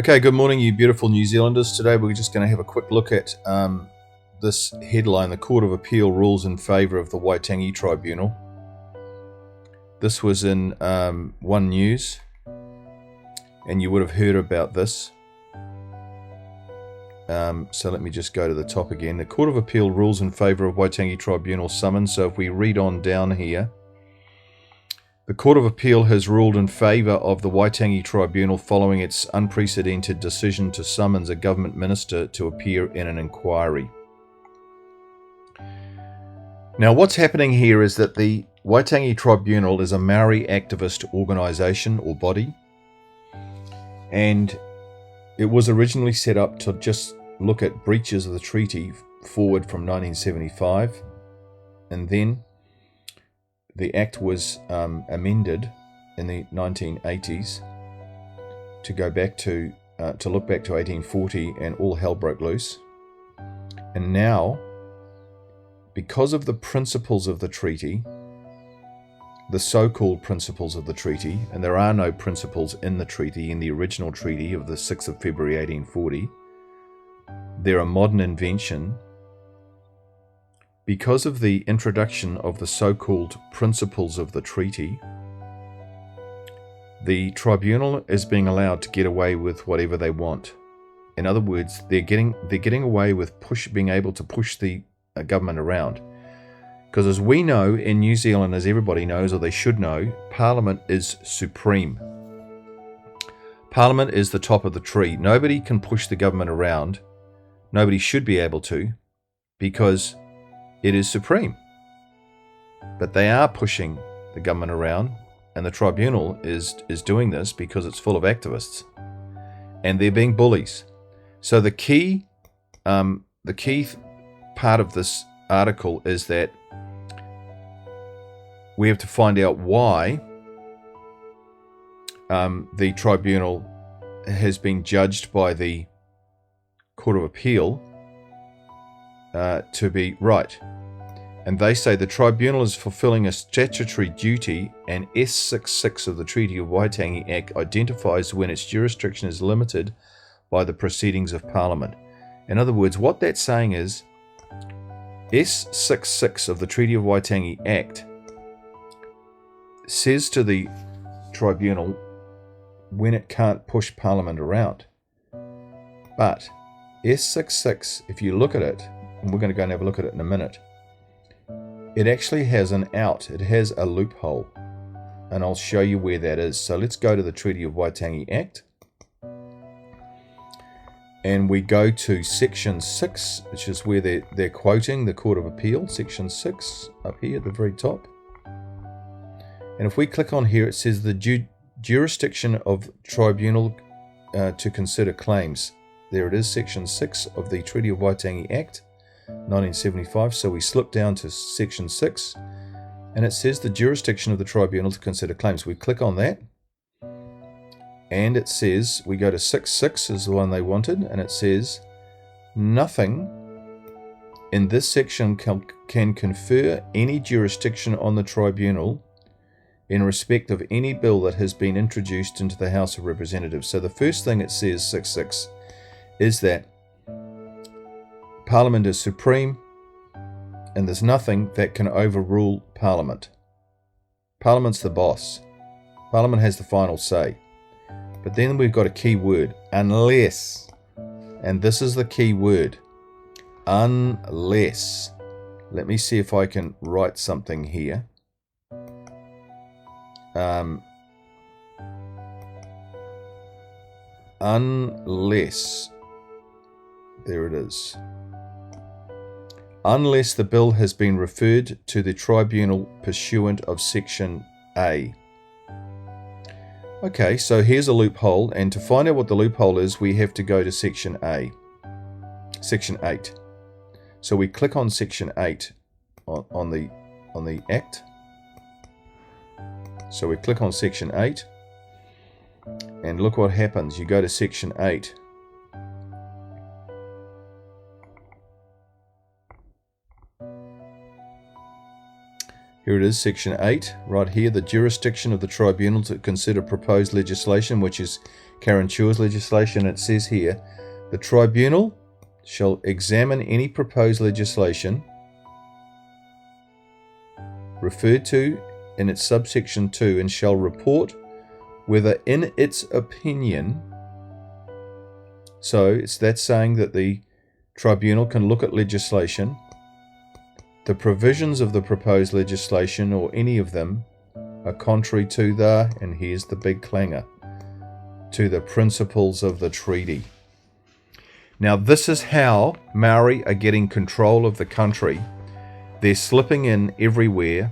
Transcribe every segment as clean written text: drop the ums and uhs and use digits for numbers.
Okay, good morning, you beautiful New Zealanders. Today we're just going to have a quick look at this headline: the Court of Appeal rules in favour of the Waitangi Tribunal. This was in One News, and you would have heard about this. So let me just go to the top again. The Court of Appeal rules in favour of Waitangi Tribunal summons. So if we read on down here, the Court of Appeal has ruled in favour of the Waitangi Tribunal following its unprecedented decision to summons a government minister to appear in an inquiry. Now, what's happening here is that the Waitangi Tribunal is a Maori activist organisation or body, and it was originally set up to just look at breaches of the treaty forward from 1975, and then the act was amended in the 1980s to go back to look back to 1840, and all hell broke loose. And now, because of the principles of the treaty, the so-called principles of the treaty, and there are no principles in the treaty, in the original treaty of the 6th of February 1840, they're a modern invention. Because of the introduction of the so-called principles of the treaty, the tribunal is being allowed to get away with whatever they want. In other words, they're getting away with being able to push the government around. Because as we know in New Zealand, as everybody knows, or they should know, Parliament is supreme. Parliament is the top of the tree. Nobody can push the government around. Nobody should be able to, because it is supreme. But they are pushing the government around, and the tribunal is doing this because it's full of activists, and they're being bullies. So the key part of this article is that we have to find out why the tribunal has been judged by the Court of Appeal to be right. And they say the tribunal is fulfilling a statutory duty, and S66 of the Treaty of Waitangi Act identifies when its jurisdiction is limited by the proceedings of Parliament. In other words, what that's saying is S66 of the Treaty of Waitangi Act says to the tribunal when it can't push Parliament around. But S66, if you look at it, and we're going to go and have a look at it in a minute, it actually has an out. It has a loophole, and I'll show you where that is. So let's go to the Treaty of Waitangi Act, and we go to Section 6, which is where they're quoting the Court of Appeal, Section 6, up here at the very top. And if we click on here, it says the jurisdiction of tribunal to consider claims. There it is, Section 6 of the Treaty of Waitangi Act, 1975. So we slip down to Section 6, and it says the jurisdiction of the tribunal to consider claims. We click on that, and it says, we go to 6.6 is the one they wanted, and it says nothing in this section can confer any jurisdiction on the tribunal in respect of any bill that has been introduced into the House of Representatives. So the first thing it says, 6.6, is that Parliament is supreme, and there's nothing that can overrule Parliament. Parliament's the boss. Parliament has the final say. But then we've got a key word, unless. And this is the key word, unless. Let me see if I can write something here. Unless. There it is. Unless the bill has been referred to the tribunal pursuant of Section A. Okay, so here's a loophole, and to find out what the loophole is, we have to go to Section A. Section 8. So we click on Section 8 on the Act. So we click on Section 8, and look what happens. You go to Section 8. Here it is, section 8, right here, the jurisdiction of the tribunal to consider proposed legislation, which is Karen Chua's legislation. It says here, the tribunal shall examine any proposed legislation referred to in its subsection 2 and shall report whether in its opinion, so that's saying that the tribunal can look at legislation, the provisions of the proposed legislation or any of them are contrary to the, and here's the big clanger, to the principles of the treaty. Now this is how Maori are getting control of the country. They're slipping in everywhere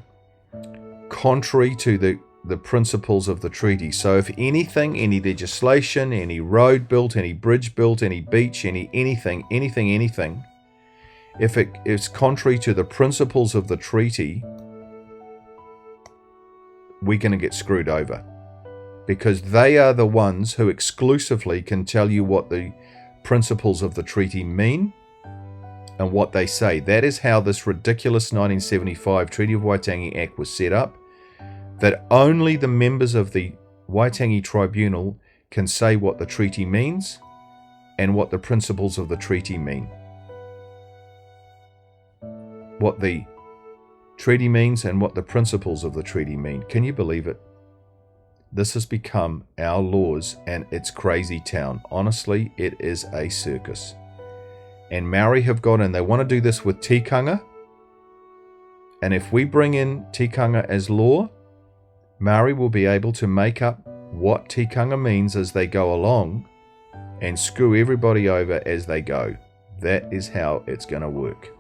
contrary to the principles of the treaty. So if anything, any legislation, any road built, any bridge built, any beach, anything, if it is contrary to the principles of the treaty, we're going to get screwed over. Because they are the ones who exclusively can tell you what the principles of the treaty mean and what they say. That is how this ridiculous 1975 Treaty of Waitangi Act was set up, that only the members of the Waitangi Tribunal can say what the treaty means and what the principles of the treaty mean. What the treaty means and what the principles of the treaty mean. Can you believe it? This has become our laws, and it's crazy town. Honestly, it is a circus. And Maori have got in. They want to do this with tikanga. And if we bring in tikanga as law, Maori will be able to make up what tikanga means as they go along and screw everybody over as they go. That is how it's going to work.